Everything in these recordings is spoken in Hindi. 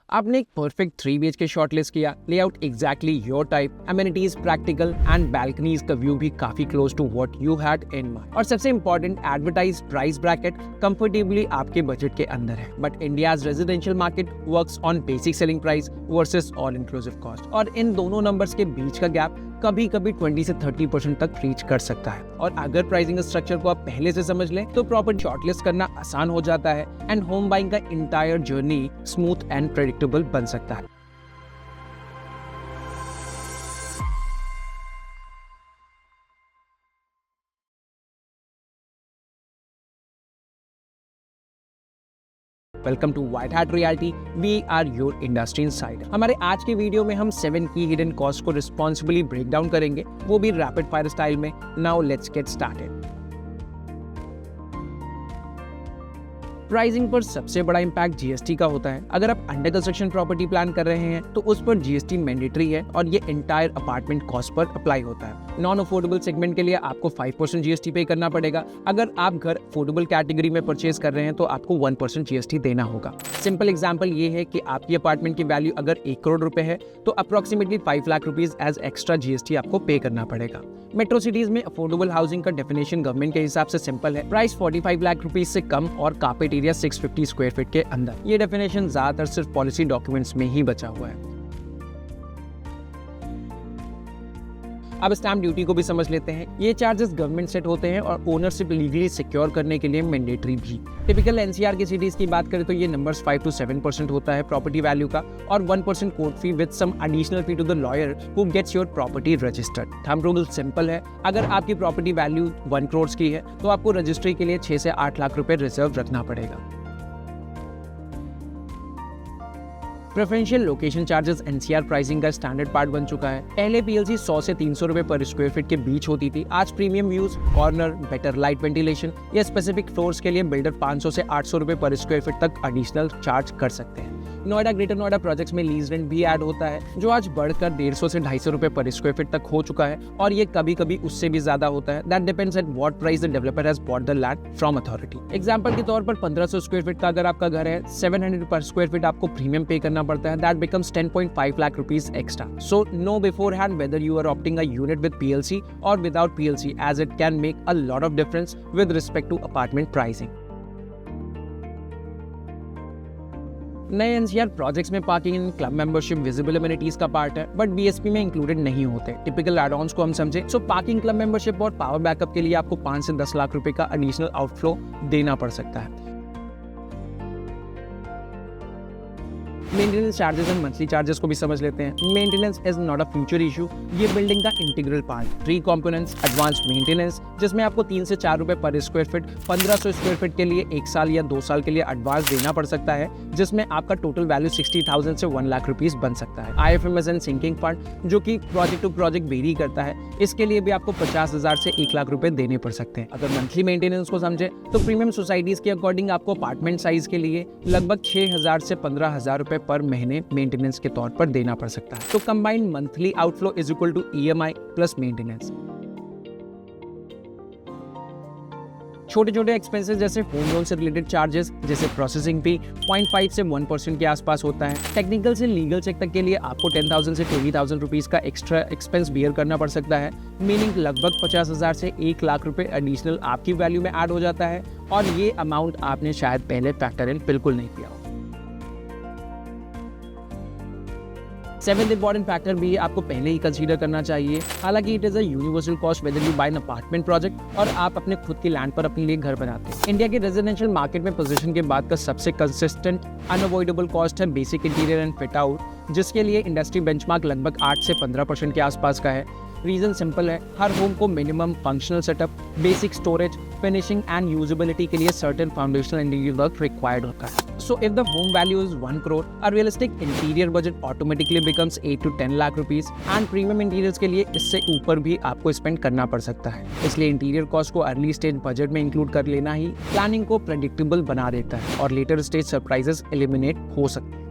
आपने एक परफेक्ट 3 BHK शॉर्टलिस्ट किया, layout exactly your type, amenities practical and balconies का व्यू भी काफी close to what you had in mind. और सबसे important, advertise price bracket comfortably आपके बजट के अंदर है। But India's residential market works on basic selling price versus all inclusive cost, और इन दोनों नंबर्स के बीच का गैप कभी कभी 20 से 30% तक रीच कर सकता है। और अगर प्राइसिंग स्ट्रक्चर को आप पहले से समझ लें तो प्रॉपर्टी शॉर्टलिस्ट करना आसान हो जाता है एंड होम बाइंग का entire journey smooth and predictable बन सकता है। Welcome to White Hat Reality, we are your industry insider. हमारे आज के वीडियो में हम 7 की हिडन कॉस्ट को रिस्पॉन्सिबली ब्रेक डाउन करेंगे, वो भी रैपिड फायर स्टाइल में। Now let's get started. Pricing पर सबसे बड़ा इम्पैक्ट जीएसटी का होता है। अगर आप अंडर कंस्ट्रक्शन प्रॉपर्टी प्लान कर रहे हैं तो उस पर जीएसटी मैंडेटरी है और ये entire apartment cost per apply होता है। नॉन अफोर्डेबल सेगमेंट के लिए आपको 5% जीएसटी पे करना पड़ेगा। अगर आप घर अफोर्डेबल कैटेगरी में परचेज कर रहे हैं तो आपको 1% जीएसटी देना होगा। सिंपल एग्जांपल ये है कि आपकी अपार्टमेंट की वैल्यू अगर 1 करोड़ रुपए है तो approximately 5 lakh rupees as extra GST आपको पे करना पड़ेगा। मेट्रो सिटीज में अफोर्डेबल हाउसिंग का डेफिनेशन गवर्नमेंट के हिसाब से सिंपल है, प्राइस 45 लाख रुपीज से कम और कार्पेट एरिया 650 स्क्वायर फीट के अंदर। ये डेफिनेशन ज्यादातर सिर्फ पॉलिसी डॉक्यूमेंट्स में ही बचा हुआ है। अब स्टैम्प ड्यूटी को भी समझ लेते हैं। ये चार्जेस गवर्नमेंट सेट होते हैं और ओनरशिप लीगली सिक्योर करने के लिए मैंडेटरी भी। टिपिकल एनसीआर की सिटीज की बात करें तो ये नंबर्स 5 to 7% होता है प्रॉपर्टी वैल्यू का, और 1% court fee with some additional fee to the lawyer who gets your property registered. Thumb rule simple है, अगर आपकी प्रॉपर्टी वैल्यू 1 करोड़ की है तो आपको रजिस्ट्री के लिए 6 से 8 लाख रुपए रिजर्व रखना पड़ेगा। Preferential location charges NCR pricing का स्टैंडर्ड पार्ट बन चुका है। पहले पीएलसी 100 से 300 रुपए पर स्क्वायर फीट के बीच होती थी। आज premium views, corner, better light ventilation या स्पेसिफिक फ्लोर्स के लिए बिल्डर 500 से 800 रुपए पर स्क्वायर फीट तक एडिशनल चार्ज कर सकते हैं। नोएडा, ग्रेटर नोएडा प्रोजेक्ट्स में लीज रेंट भी ऐड होता है, जो आज बढ़कर 150 से 250 रुपए पर स्क्वायर फीट तक हो चुका है, और ये कभी कभी उससे भी ज्यादा होता है। That depends at what price the developer has bought the land from authority. Example के तौर पर 1500 स्क्वायर फीट का अगर आपका घर है, 700 पर स्क्वायर फीट आपको प्रीमियम पे करना पड़ता है। That becomes 10.5 lakh rupees extra. So no beforehand whether you are opting a unit with PLC और without PLC, as it can make a lot of difference with respect to apartment pricing. नए एनसीआर प्रोजेक्ट्स में parking and club membership visible amenities का पार्ट है, बट बीएसपी में इंक्लूडेड नहीं होते। टिपिकल एड-ऑन्स को हम समझे, सो पार्किंग, क्लब मेंबरशिप और पावर बैकअप के लिए आपको 5 से 10 लाख रुपए का एडिशनल आउटफ्लो देना पड़ सकता है। Maintenance charges and monthly charges को भी समझ लेते हैं। Maintenance is not a future issue, ये बिल्डिंग का integral part. 3 components, advance maintenance जिसमें आपको 3 से 4 रुपए पर स्क्वायर फीट 1500 स्क्वायर फीट के लिए 1 साल या 2 साल के लिए एडवांस देना पड़ सकता है, जिसमें आपका टोटल वैल्यू 60,000 से 1 लाख रुपीज बन सकता है। आईएफएमएस एंड सिंकिंग फंड जो कि प्रोजेक्ट टू प्रोजेक्ट वेरी करता है, इसके लिए भी आपको 50,000 से 1 लाख रुपए देने पड़ सकते हैं। अगर मंथली मेंटेनेंस को समझे तो प्रीमियम सोसाइटीज के अकॉर्डिंग आपको अपार्टमेंट साइज के लिए लगभग 6,000 से 15,000 रुपए पर महीने मेंटेनेंस के तौर पर देना पड़ सकता है। तो combined monthly outflow is equal to EMI plus maintenance. छोटे छोटे एक्सपेंसेस जैसे होम लोन से रिलेटेड चार्जेस जैसे प्रोसेसिंग फी 0.5 से 1% के आसपास होता है। टेक्निकल से लीगल चेक तक के लिए आपको 10,000 से 20,000 रुपीज का एक्स्ट्रा एक्सपेंस बियर करना पड़ सकता है, मीनिंग लगभग 50,000 से 1 लाख रुपए एडिशनल आपकी वैल्यू में ऐड हो जाता है, और ये अमाउंट आपने शायद पहले फैक्टर इन बिल्कुल नहीं किया हो। 7th इंपॉर्टेंट फैक्टर भी आपको पहले ही कंसीडर करना चाहिए। हालांकि it is a universal cost whether you buy an apartment project और आप अपने खुद की लैंड पर अपने लिए घर बनाते हैं। इंडिया के रेजिडेंशियल मार्केट में पोजीशन के बाद का सबसे कंसिस्टेंट अनअवॉइडेबल कॉस्ट है basic interior and fit out, जिसके लिए इंडस्ट्री बेंचमार्क लगभग 8 से 15% के आसपास का है। रीजन सिंपल है, हर होम को minimum functional setup, basic storage, finishing and usability के लिए certain foundational interior work required होता है। So if the home value is 1 crore, a realistic interior budget automatically becomes 8 to 10 lakh rupees, and premium interiors के लिए इससे ऊपर भी आपको स्पेंड करना पड़ सकता है। इसलिए इंटीरियर कॉस्ट को अर्ली स्टेज बजट में इंक्लूड कर लेना ही प्लानिंग को प्रेडिक्टेबल बना देता है और लेटर स्टेज सरप्राइजेस एलिमिनेट हो सकते हैं।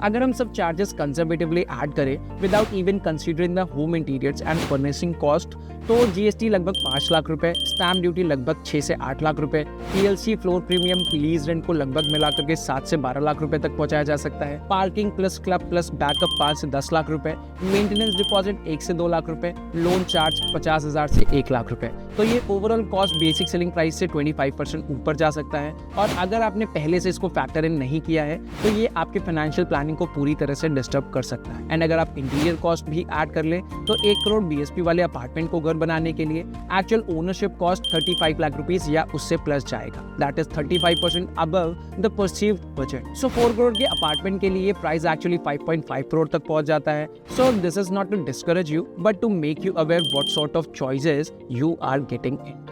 अगर हम सब चार्जेस कंजर्वेटिवली ऐड करें without even considering the home interiors and furnishing cost, तो जीएसटी लगभग 5 लाख रुपए, स्टैम्प ड्यूटी लगभग 6 से 8 लाख रुपए, PLC, floor premium, lease rent को लगभग मिलाकर के 7 से 12 लाख रुपए तक पहुंचाया जा सकता है। Parking plus club plus backup 5 से 10 लाख रुपए, मेंटेनेंस डिपॉजिट 1 से 2 लाख रुपए, लोन चार्ज 50,000 से 1 लाख रुपए। तो ये overall cost basic selling price से 25% ऊपर जा सकता है। और अगर आपने पहले से इसको फैक्टर इन नहीं किया है तो ये आपके फाइनेंशियल प्लानिंग को पूरी तरह से डिस्टर्ब कर सकता है। एंड अगर आप इंटीरियर कॉस्ट भी ऐड कर ले तो 1 करोड़ बीएसपी वाले अपार्टमेंट को घर बनाने के लिए actual ownership cost 35 lakh rupees या उससे प्लस जाएगा। That is 35% above the perceived budget. So 4 crore के अपार्टमेंट के लिए प्राइस एक्चुअली 5.5 करोड़ तक पहुंच जाता है। So this is not to discourage you but to make you aware what sort of choices you are getting in.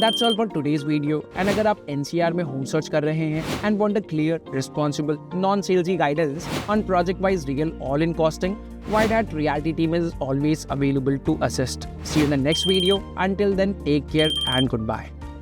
That's all for today's video. And अगर आप NCR में होम सर्च कर रहे हैं and want a clear, responsible, non-salesy guidance on project-wise real all-in costing, White Hat Realty team is always available to assist. See you in the next video. Until then, take care and goodbye.